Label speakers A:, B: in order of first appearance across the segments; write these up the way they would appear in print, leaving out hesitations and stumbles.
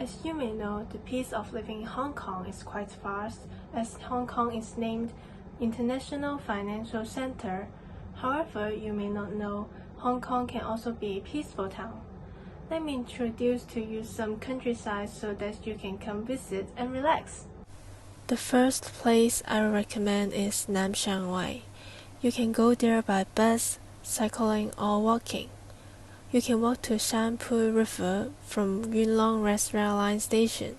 A: As you may know, the pace of living in Hong Kong is quite fast, as Hong Kong is named International Financial Center. However, you may not know, Hong Kong can also be a peaceful town. Let me introduce to you some countryside so that you can come visit and relax. The first place I recommend is Nam Shan Wai. You can go there by bus, cycling or walking. You can walk to Shan Pui River from Yuen Long West Rail Line station.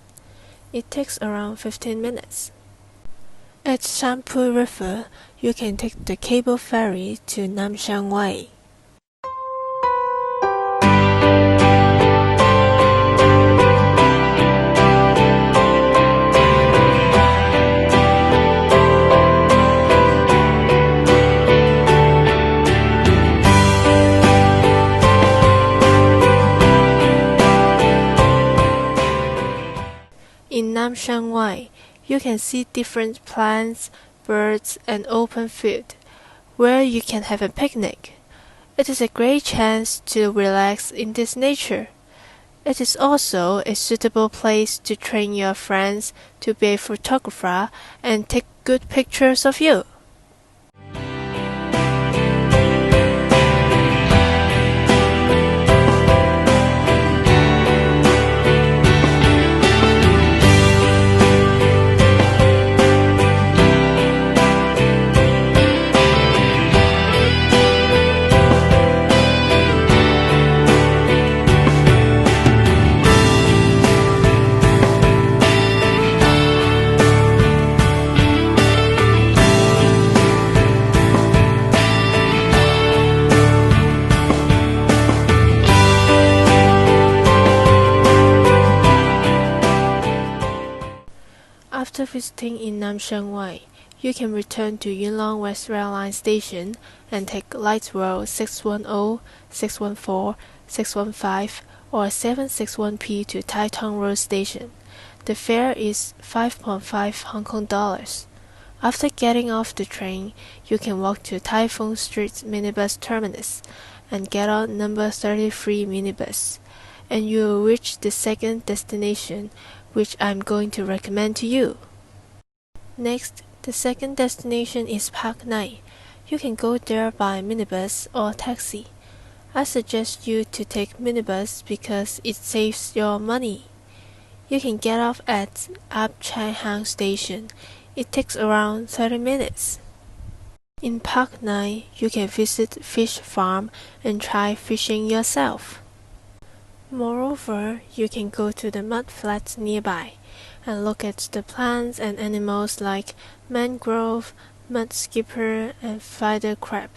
A: It takes around 15 minutes. At Shan Pui River, you can take the cable ferry to Nam Shan Wai. In Nam Shan Wai, you can see different plants, birds, and open field, where you can have a picnic. It is a great chance to relax in this nature. It is also a suitable place to train your friends to be a photographer and take good pictures of you. After visiting in Nam Shan Wai, you can return to Yuen Long West Rail Line station and take Light Rail 610, 614, 615, or 761P to Tai Tong Road Station. The fare is 5.5 Hong Kong dollars. After getting off the train, you can walk to Tai Fung Street minibus terminus and get on number 33 minibus, and you will reach the second destination, which I'm going to recommend to you. Next, the second destination is Park Nai. You can go there by minibus or taxi. I suggest you to take minibus because it saves your money. You can get off at Ap Chai Hang Station. It takes around 30 minutes. In Park Nai, you can visit fish farm and try fishing yourself. Moreover, you can go to the mud flats nearby and look at the plants and animals like mangrove, mud skipper, and feather crab.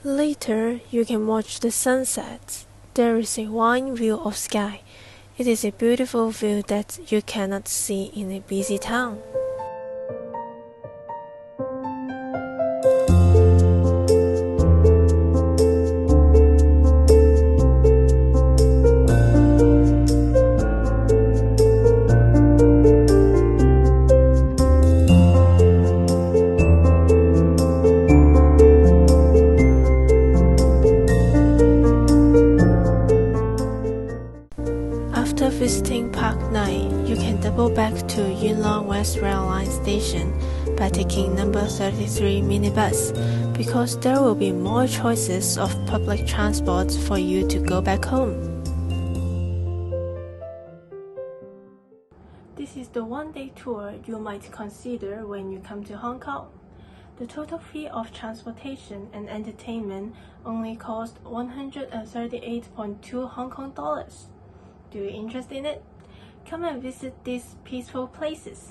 A: Later, you can watch the sunset. There is a wide view of sky. It is a beautiful view that you cannot see in a busy town. After visiting Park Nai, you can double back to Yuen Long West Rail Line station by taking number 33 minibus, because there will be more choices of public transport for you to go back home. This is the one-day tour you might consider when you come to Hong Kong. The total fee of transportation and entertainment only cost 138.2 Hong Kong dollars. Do you interested in it? Come and visit these peaceful places.